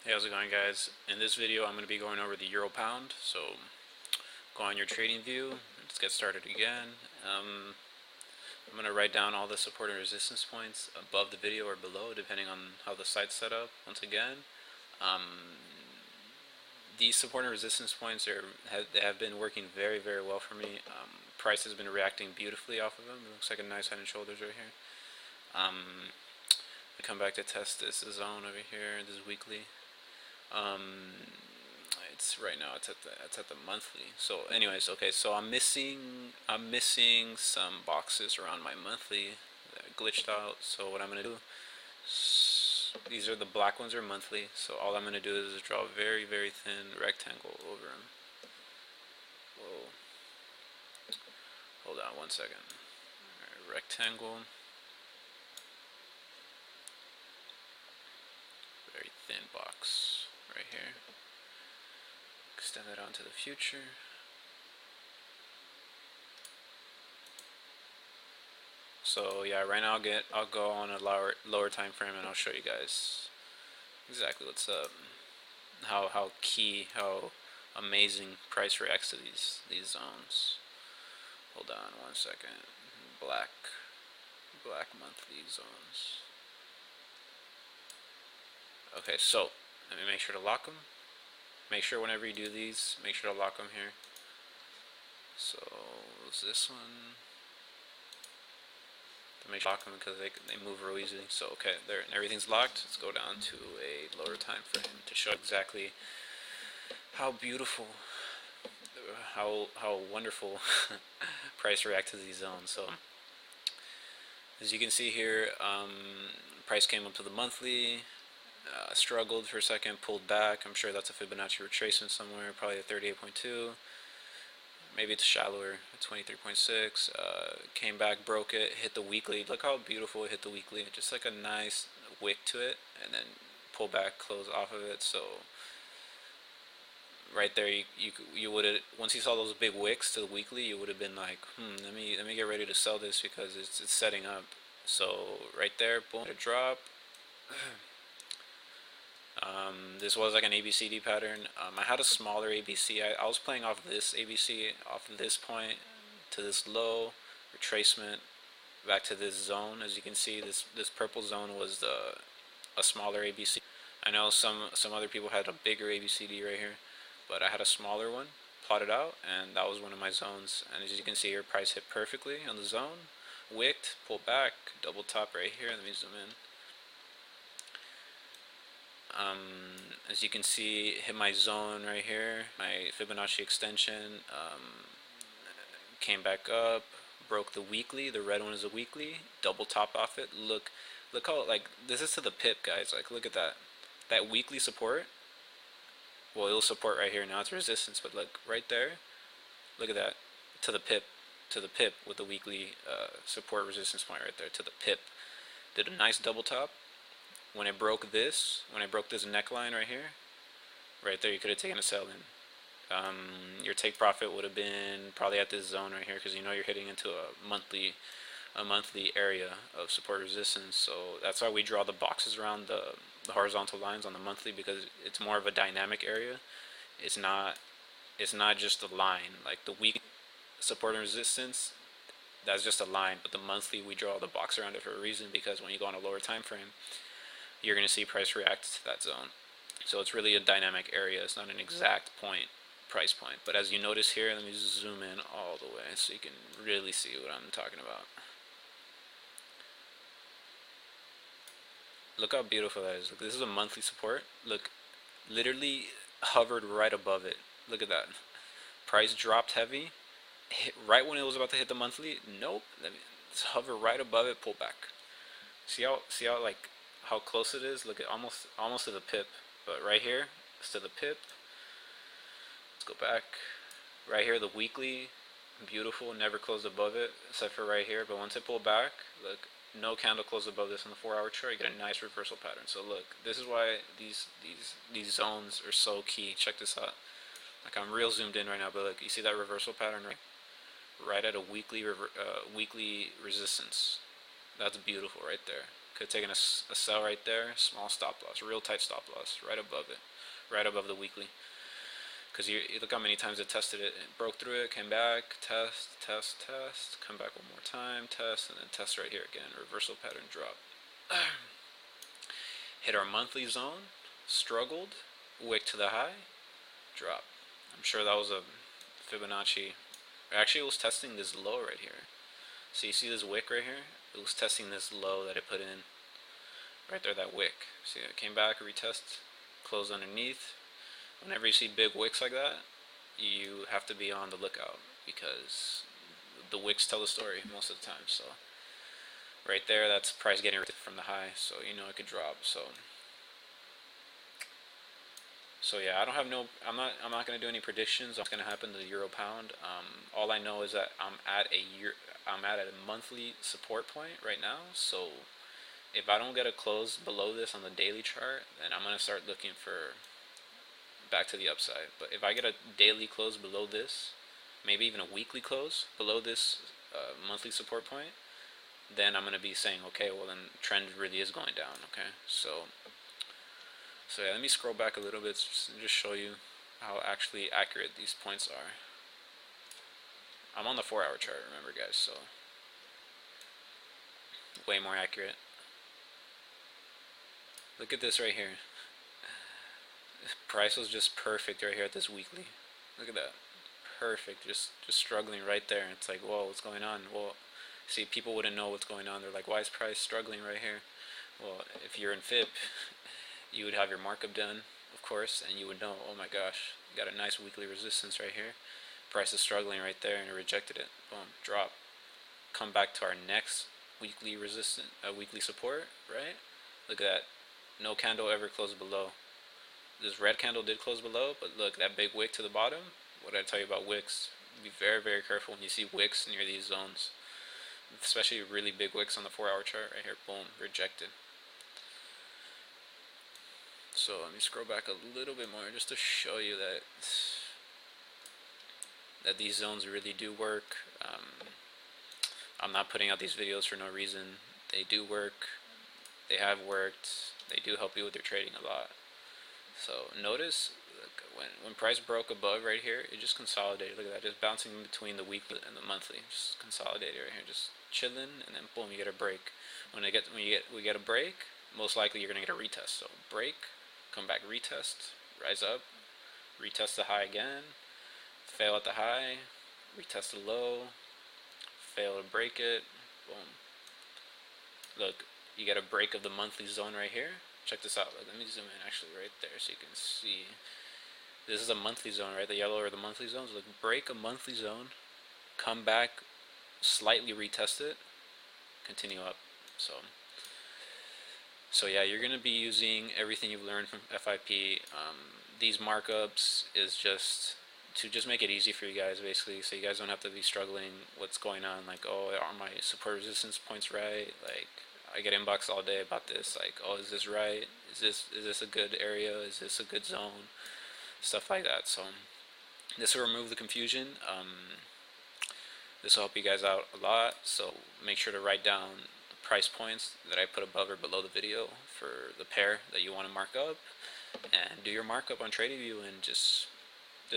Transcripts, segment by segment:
Hey, how's it going, guys? In this video I'm going to be going over the euro pound. So go on your trading view. Let's get started again. I'm going to write down all the support and resistance points above the video or below, depending on how the site's set up. Once again, these support and resistance points have been working very well for me. Price has been reacting beautifully off of them. It looks like a nice head and shoulders right here. I come back to test this zone over here, this weekly. It's right now. It's at the monthly. So, anyways, okay. So I'm missing some boxes around my monthly that glitched out. So what I'm gonna do? These are the black ones are monthly. So all I'm gonna do is draw a very thin rectangle over them. Whoa. Hold on one second. All right, rectangle. Very thin box right here. Extend that onto the future. So yeah, right now I'll go on a lower time frame and I'll show you guys exactly what's up. How amazing price reacts to these zones. Hold on one second. Black monthly zones. Okay, so let me make sure to lock them. Make sure whenever you do these, make sure to lock them here. So what's this one? To make sure to lock them because they move real easily. So okay, there, everything's locked. Let's go down to a lower time frame to show exactly how beautiful, how wonderful price react to these zones. So as you can see here, price came up to the monthly. Struggled for a second, pulled back. I'm sure that's a Fibonacci retracement somewhere, probably at 38.2. Maybe it's shallower, at 23.6. Came back, broke it, hit the weekly. Look how beautiful it hit the weekly. Just like a nice wick to it, and then pull back, close off of it. So right there, you would have, once you saw those big wicks to the weekly, you would have been like, let me get ready to sell this because it's setting up. So right there, boom, a drop. This was like an ABCD pattern. I had a smaller ABC. I was playing off this ABC, off of this point to this low, retracement, back to this zone. As you can see, this purple zone was a smaller ABC. I know some other people had a bigger ABCD right here, but I had a smaller one plotted out, and that was one of my zones. And as you can see here, price hit perfectly on the zone, wicked, pulled back, double top right here. Let me zoom in. As you can see, hit my zone right here, my Fibonacci extension, came back up, broke the weekly. The red one is a weekly, double top off it. Look how, like, this is to the pip, guys. Like, look at that weekly support. Well, it'll support right here. Now it's resistance, but look right there. Look at that, to the pip with the weekly support resistance point right there to the pip. Did a nice double top. When I broke this neckline right here, right there, you could have taken a sell in. Your take profit would have been probably at this zone right here, because you know you're hitting into a monthly area of support resistance. So that's why we draw the boxes around the horizontal lines on the monthly, because it's more of a dynamic area. It's not just a line. Like the week support and resistance, that's just a line, but the monthly, we draw the box around it for a reason, because when you go on a lower time frame, you're going to see price react to that zone. So it's really a dynamic area. It's not an exact price point. But as you notice here, let me zoom in all the way so you can really see what I'm talking about. Look how beautiful that is. Look, this is a monthly support. Look, literally hovered right above it. Look at that. Price dropped heavy. Hit right when it was about to hit the monthly. Nope. Let's hover right above it. Pull back. See how like how close it is. Look at almost to the pip, but right here it's to the pip. Let's go back. Right here, the weekly, beautiful, never closed above it except for right here. But once it pulled back, look, no candle closed above this on the 4-hour chart. You get a nice reversal pattern. So look, this is why these zones are so key. Check this out. Like, I'm real zoomed in right now, but look, you see that reversal pattern right at a weekly resistance. That's beautiful right there. Could have taken a sell right there, small stop loss, real tight stop loss, right above it, right above the weekly. Because you look how many times it tested it. It broke through it, came back, test, test, test, come back one more time, test, and then test right here again. Reversal pattern drop. Hit our monthly zone, struggled, wick to the high, drop. I'm sure that was a Fibonacci. Actually, it was testing this low right here. So you see this wick right here? It was testing this low that it put in. Right there, that wick. See, it came back, retest, closed underneath. Whenever you see big wicks like that, you have to be on the lookout because the wicks tell the story most of the time. So right there, that's price getting from the high, so you know it could drop. So yeah, I don't have no. I'm not gonna do any predictions on what's gonna happen to the euro pound. All I know is that I'm at a monthly support point right now. So if I don't get a close below this on the daily chart, then I'm gonna start looking for back to the upside. But if I get a daily close below this, maybe even a weekly close below this monthly support point, then I'm gonna be saying, okay, well then trend really is going down. Okay, so yeah, let me scroll back a little bit and just show you how actually accurate these points are. I'm on the 4-hour chart, remember guys, so way more accurate. Look at this right here. Price was just perfect right here at this weekly. Look at that. Perfect. Just struggling right there. It's like, whoa, what's going on? Well, see, people wouldn't know what's going on. They're like, why is price struggling right here? Well, if you're in FIP, you would have your markup done, of course, and you would know, oh my gosh, you got a nice weekly resistance right here. Price is struggling right there, and it rejected it. Boom, drop. Come back to our next weekly resistance, weekly support, right? Look at that. No candle ever closed below. This red candle did close below, but look, that big wick to the bottom. What did I tell you about wicks? Be very, very careful when you see wicks near these zones, especially really big wicks on the 4-hour chart right here. Boom, rejected. So let me scroll back a little bit more just to show you that these zones really do work. I'm not putting out these videos for no reason. They do work. They have worked. They do help you with your trading a lot. So notice when price broke above right here, it just consolidated. Look at that, just bouncing in between the weekly and the monthly, just consolidated right here, just chilling, and then boom, you get a break. When we get a break, most likely you're gonna get a retest. So break, come back, retest, rise up, retest the high again, fail at the high, retest the low, fail to break it, boom. Look, you get a break of the monthly zone right here. Check this out. Let me zoom in actually right there so you can see. This is a monthly zone, right? The yellow are the monthly zones. Look, break a monthly zone, come back, slightly retest it, continue up. So yeah, you're gonna be using everything you've learned from FIP. These markups is just to make it easy for you guys, basically, so you guys don't have to be struggling what's going on. Like, oh, are my support resistance points right? Like, I get inboxed all day about this, like, oh, is this right? Is this a good area? Is this a good zone? Stuff like that. So this will remove the confusion. This will help you guys out a lot. So make sure to write down the price points that I put above or below the video for the pair that you want to mark up, and do your markup on TradingView, and just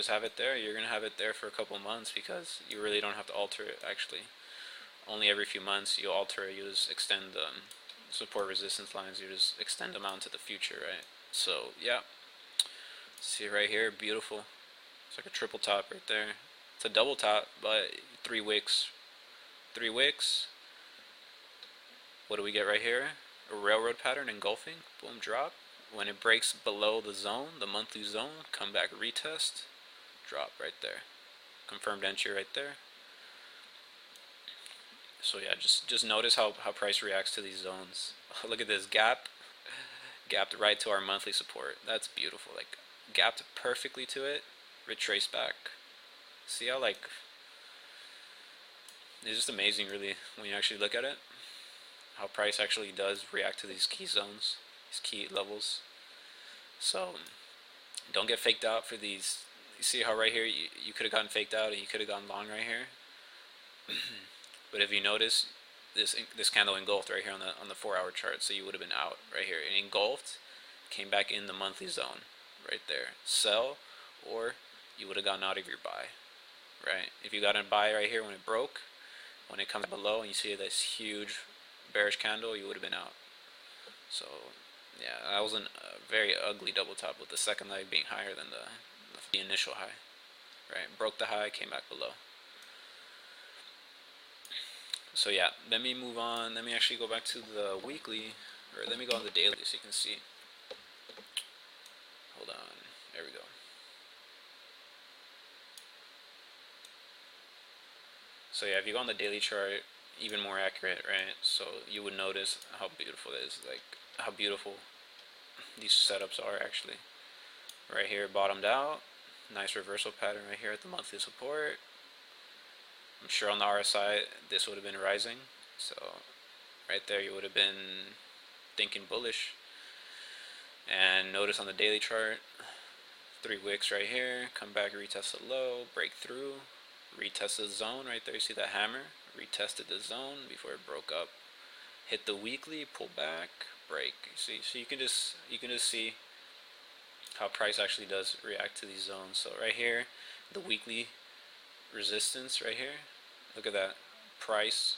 have it there. You're gonna have it there for a couple months because you really don't have to alter it actually. Only every few months you alter it, you just extend the support resistance lines, you just extend them out into the future, right? So yeah, see right here, beautiful. It's like a triple top right there. It's a double top, but 3 wicks. 3 wicks. What do we get right here? A railroad pattern engulfing, boom, drop. When it breaks below the zone, the monthly zone, come back, retest, drop right there. Confirmed entry right there. So yeah, just notice how price reacts to these zones. Look at this gap, gapped right to our monthly support. That's beautiful. Like, gapped perfectly to it, retraced back. See how, like, it's just amazing really when you actually look at it, how price actually does react to these key zones, these key levels. So don't get faked out for these. You see how right here you could have gotten faked out and you could have gotten long right here. But if you notice, this candle engulfed right here on the 4-hour chart, so you would have been out right here. It engulfed, came back in the monthly zone right there. Sell, or you would have gotten out of your buy, right? If you got a buy right here when it broke, when it comes below and you see this huge bearish candle, you would have been out. So yeah, that was a very ugly double top with the second leg being higher than the initial high, right? Broke the high, came back below. So yeah, let me move on. Let me actually go back to the weekly, or let me go on the daily so you can see. Hold on, there we go. So yeah, if you go on the daily chart, even more accurate, right? So you would notice how beautiful it is, like how beautiful these setups are actually. Right here, bottomed out, nice reversal pattern right here at the monthly support. I'm sure on the RSI this would have been rising, so right there you would have been thinking bullish. And notice on the daily chart, 3 wicks right here, come back, retest the low, break through, retest the zone right there. You see that hammer? Retested the zone before it broke up. Hit the weekly, pull back, break. See, so you can just see how price actually does react to these zones. So right here, the weekly resistance right here. Look at that. Price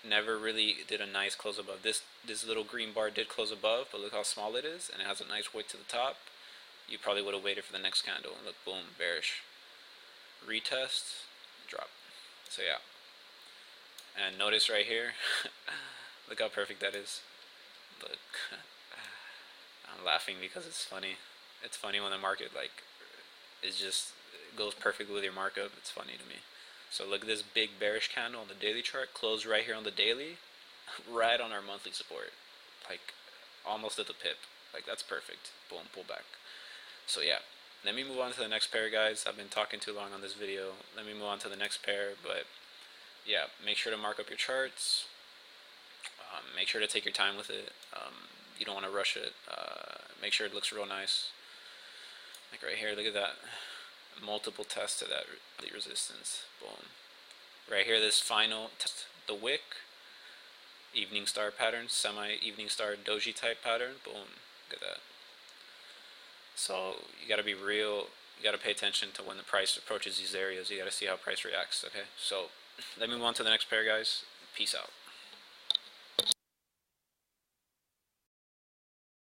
never really did a nice close above. This little green bar did close above, but look how small it is, and it has a nice wick to the top. You probably would have waited for the next candle, and look, boom, bearish. Retest, drop. So yeah. And notice right here, look how perfect that is. Look, I'm laughing because it's funny. It's funny when the market it goes perfectly with your markup. It's funny to me. So look at this big bearish candle on the daily chart, closed right here on the daily, right on our monthly support, like almost at the pip. Like that's perfect. Boom, pull back. So yeah, let me move on to the next pair, guys. I've been talking too long on this video. Let me move on to the next pair, but yeah, make sure to mark up your charts. Make sure to take your time with it. You don't want to rush it. Make sure it looks real nice. Like right here, look at that. Multiple tests to that resistance. Boom. Right here, this final test, the wick, evening star pattern, semi-evening star doji type pattern. Boom. Look at that. So you got to be real. You got to pay attention to when the price approaches these areas. You got to see how price reacts. Okay. So let me move on to the next pair, guys. Peace out.